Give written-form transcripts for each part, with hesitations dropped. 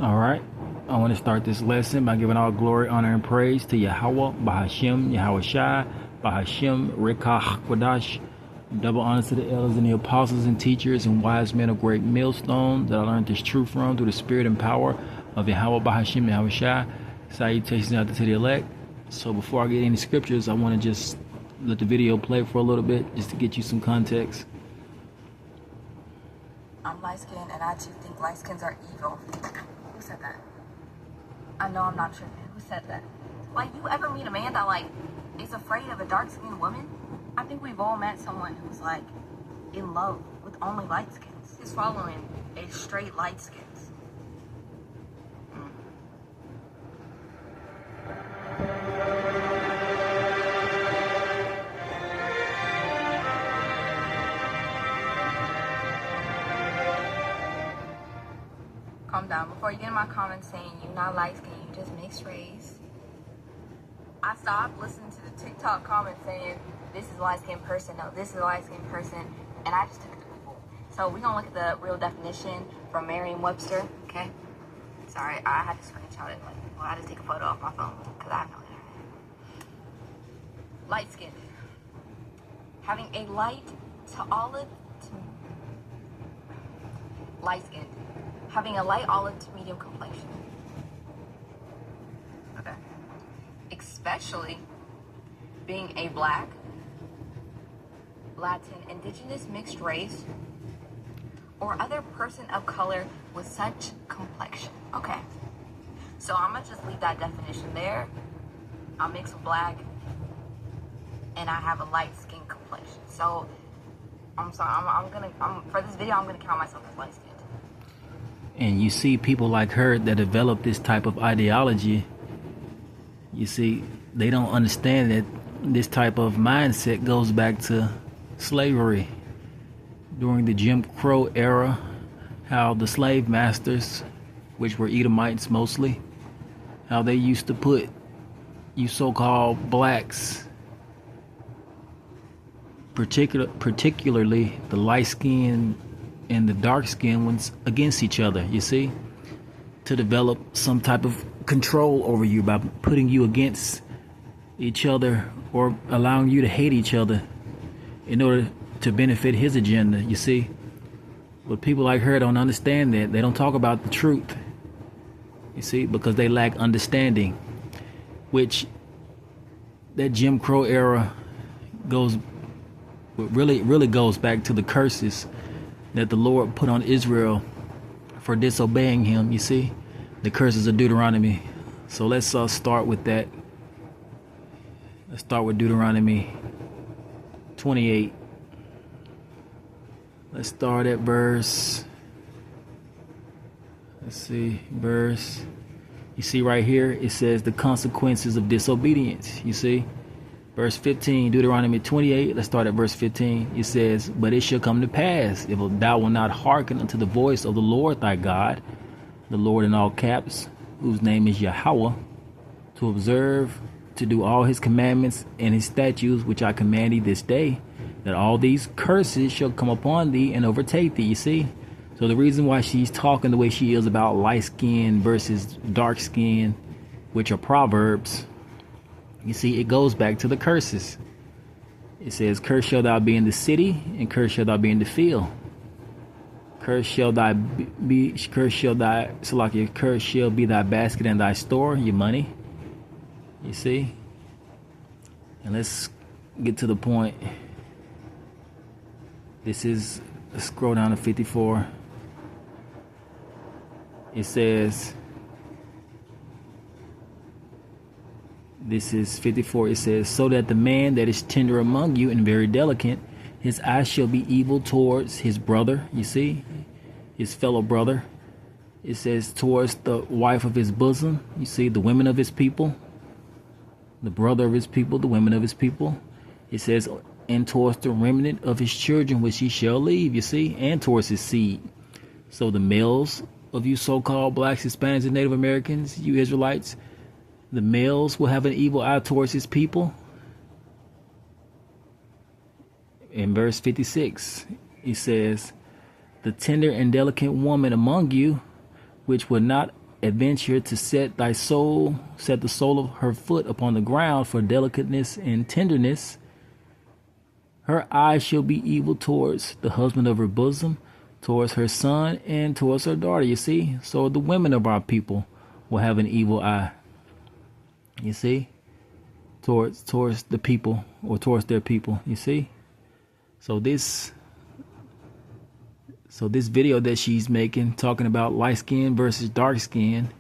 All right. I want to start this lesson by giving all glory, honor, and praise to Yahweh, Bahashem, Yahweh Shai, Bahashem, Rekah, Quadash. Double honor to the elders and the apostles and teachers and wise men of great millstone that I learned this truth from through the spirit and power of Yahweh, Bahashem, Yahweh Shai. Salutations out to the elect. So before I get any scriptures, I want to just let the video play for a little bit just to get you some context. I'm light-skinned and I too think light-skins are evil. Who said that? I know I'm not tripping. Who said that? Like, you ever meet a man that, like, is afraid of a dark-skinned woman? I think we've all met someone who's, like, in love with only light skins. He's following a straight light skins. Calm down. Before you get in my comments saying you're not light-skinned, you just mixed race. I stopped listening to the TikTok comments saying this is a light-skinned person, no, this is a light-skinned person, and I just took it to Google. So we're gonna look at the real definition from Merriam-Webster, okay? Sorry, I had to screenshot it. I had to take a photo off my phone because I have no internet. Light-skinned. Having a light to olive to light-skinned. Having a light olive to medium complexion. Okay. Especially being a black, Latin, indigenous, mixed race, or other person of color with such complexion. Okay. So I'm gonna just leave that definition there. I'm mixed black and I have a light skin complexion. So I'm sorry, for this video I'm gonna count myself as light skinned. And you see people like her that develop this type of ideology, you see, they don't understand that this type of mindset goes back to slavery. During the Jim Crow era, how the slave masters, which were Edomites mostly, how they used to put you so-called blacks, particularly the light-skinned and the dark-skinned ones, against each other, you see, to develop some type of control over you by putting you against each other or allowing you to hate each other in order to benefit his agenda, you see. But people like her don't understand that. They don't talk about the truth, you see, because they lack understanding, which that Jim Crow era really goes back to the curses that the Lord put on Israel for disobeying him, you see, the curses of Deuteronomy. So let's start with that. Let's start with Deuteronomy 28. Let's start at verse, you see right here, it says the consequences of disobedience, you see. Verse 15, Deuteronomy 28, let's start at verse 15. It says, but it shall come to pass, if thou wilt not hearken unto the voice of the Lord thy God, the Lord in all caps, whose name is Yahweh, to observe, to do all his commandments and his statutes, which I command thee this day, that all these curses shall come upon thee and overtake thee, you see. So the reason why she's talking the way she is about light skin versus dark skin, which are Proverbs, you see, it goes back to the curses. It says, cursed shall thou be in the city, and cursed shall thou be in the field. Cursed shall be thy basket and thy store, your money. You see? And let's get to the point. Let's scroll down to 54. It says, this is 54. It says, so that the man that is tender among you and very delicate, his eyes shall be evil towards his brother, you see, his fellow brother. It says towards the wife of his bosom, you see, the women of his people, the brother of his people, the women of his people. It says, and towards the remnant of his children which he shall leave, you see, and towards his seed. So the males of you so-called blacks, Hispanics, and Native Americans, you Israelites, the males will have an evil eye towards his people. In verse 56, he says, the tender and delicate woman among you, which will not adventure to set the sole of her foot upon the ground for delicateness and tenderness. Her eyes shall be evil towards the husband of her bosom, towards her son, and towards her daughter. You see? So the women of our people will have an evil eye. You see? Towards the people, or towards their people. You see? So this video that she's making, talking about light skin versus dark skin,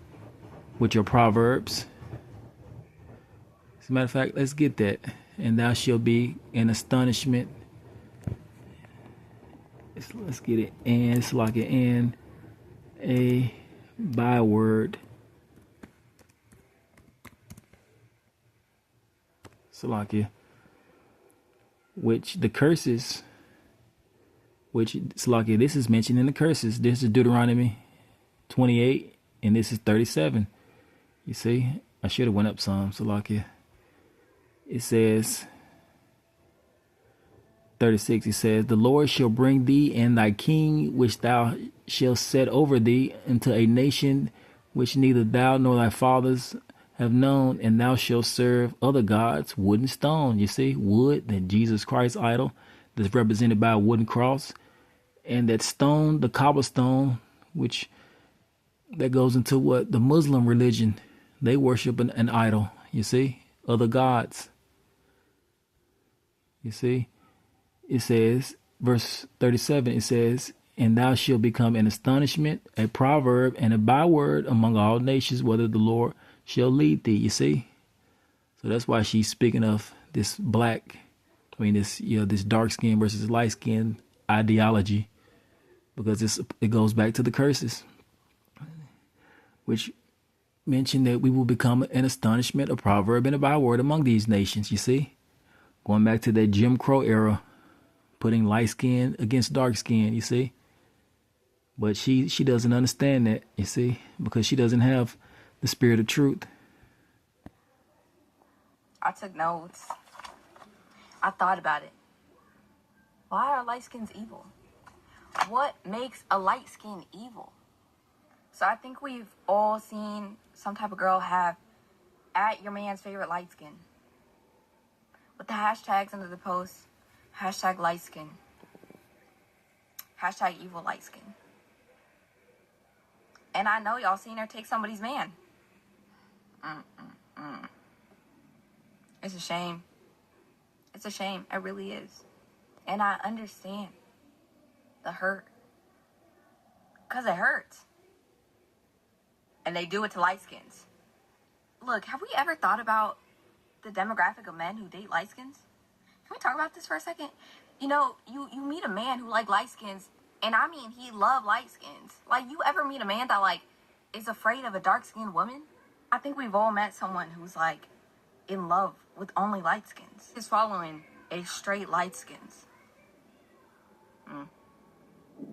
with your Proverbs. As a matter of fact, let's get that. And thou shalt be in astonishment. Let's get it. And it's like an a byword. Salakia. Which the curses, which Salakia, this is mentioned in the curses. This is Deuteronomy 28, and this is 37. You see, I should have went up some, Salakia. It says 36, it says, the Lord shall bring thee and thy king, which thou shalt set over thee, into a nation which neither thou nor thy fathers have known, and thou shalt serve other gods, wood and stone. You see, wood, that Jesus Christ idol, that's represented by a wooden cross, and that stone, the cobblestone, which that goes into what the Muslim religion, they worship an idol. You see, other gods. You see, it says, verse 37, it says, and thou shalt become an astonishment, a proverb, and a byword among all nations, whether the Lord shall lead thee. You see? So that's why she's speaking of this this dark skin versus light skin ideology, because it goes back to the curses, which mention that we will become an astonishment, a proverb, and a byword among these nations. You see? Going back to that Jim Crow era, putting light skin against dark skin, you see? But she doesn't understand that, you see? Because she doesn't have the spirit of truth. I took notes. I thought about it. Why are light skins evil? What makes a light skin evil? So I think we've all seen some type of girl have at your man's favorite light skin, with the hashtags under the post, hashtag light skin, hashtag evil light skin. And I know y'all seen her take somebody's man. It's a shame. It's a shame. It really is. And I understand the hurt, because it hurts. And they do it to light skins. Look, have we ever thought about the demographic of men who date light skins? Can we talk about this for a second? You know, you meet a man who like light skins, and I mean he love light skins. Like, you ever meet a man that like is afraid of a dark skinned woman? I think we've all met someone who's like in love with only light skins. He's following a straight light skins.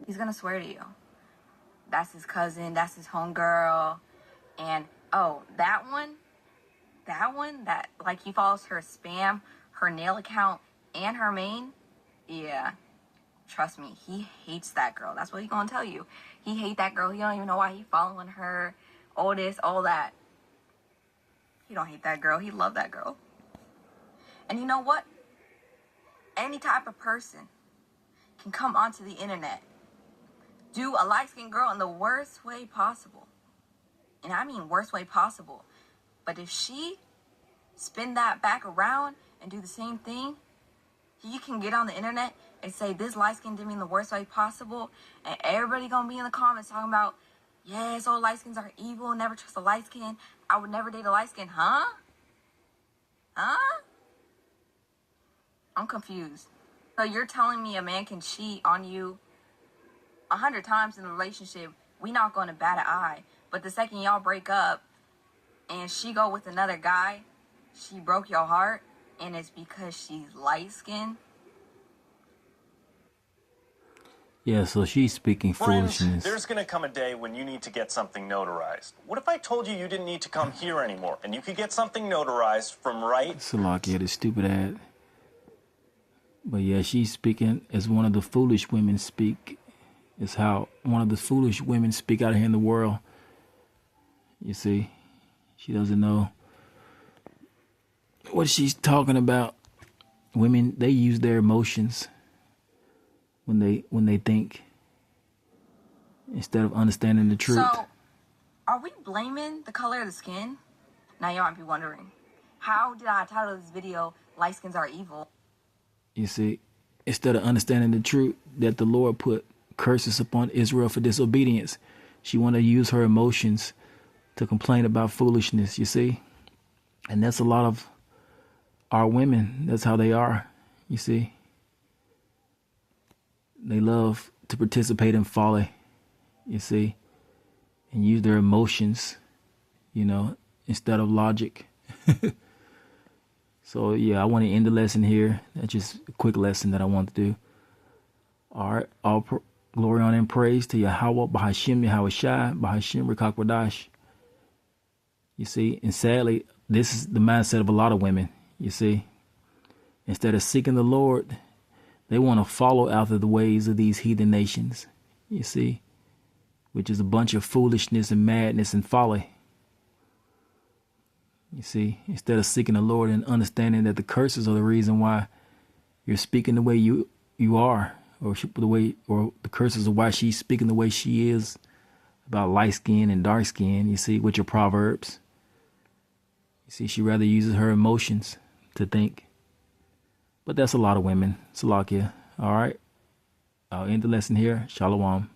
He's gonna swear to you that's his cousin, that's his homegirl, and oh, that one that like he follows her spam, her nail account, and her main. Yeah, trust me, he hates that girl. That's what he's gonna tell you. He hate that girl. He don't even know why he following her. All this, all that. He don't hate that girl. He love that girl. And you know what? Any type of person can come onto the internet, do a light-skinned girl in the worst way possible. And I mean worst way possible. But if she spin that back around and do the same thing, he can get on the internet and say this light skin did me in the worst way possible, and everybody gonna be in the comments talking about, yes, all light skins are evil, never trust a light skin, I would never date a light skin. Huh? I'm confused. So you're telling me a man can cheat on you 100 times in a relationship, we not gonna bat an eye, but the second y'all break up and she go with another guy, she broke your heart, and it's because she's light-skinned? Yeah, so she's speaking foolishness. Friends, there's going to come a day when you need to get something notarized. What if I told you you didn't need to come here anymore, and you could get something notarized from right... Salakia, the stupid ad. But yeah, she's speaking as one of the foolish women speak. Is how one of the foolish women speak out here in the world. You see, she doesn't know what she's talking about. Women, they use their emotions when they think instead of understanding the truth. So, are we blaming the color of the skin? Now you might be wondering, how did I title this video, Light Skins Are Evil? You see, instead of understanding the truth that the Lord put curses upon Israel for disobedience, she want to use her emotions to complain about foolishness, you see. And that's a lot of our women. That's how they are, you see. They love to participate in folly, you see, and use their emotions, you know, instead of logic. So, yeah, I want to end the lesson here. That's just a quick lesson that I want to do. All right. All glory, honor, and praise to Yahweh, Bahashim, Yahweh Shai, Bahashim, Rikakwadash. You see, and sadly, this is the mindset of a lot of women, you see. Instead of seeking the Lord, they want to follow after the ways of these heathen nations, you see, which is a bunch of foolishness and madness and folly. You see, instead of seeking the Lord and understanding that the curses are the reason why you're speaking the way you are, or the curses are why she's speaking the way she is about light skin and dark skin, you see, with your Proverbs. You see, she rather uses her emotions to think. But that's a lot of women. Salakia. All right. I'll end the lesson here. Shalom.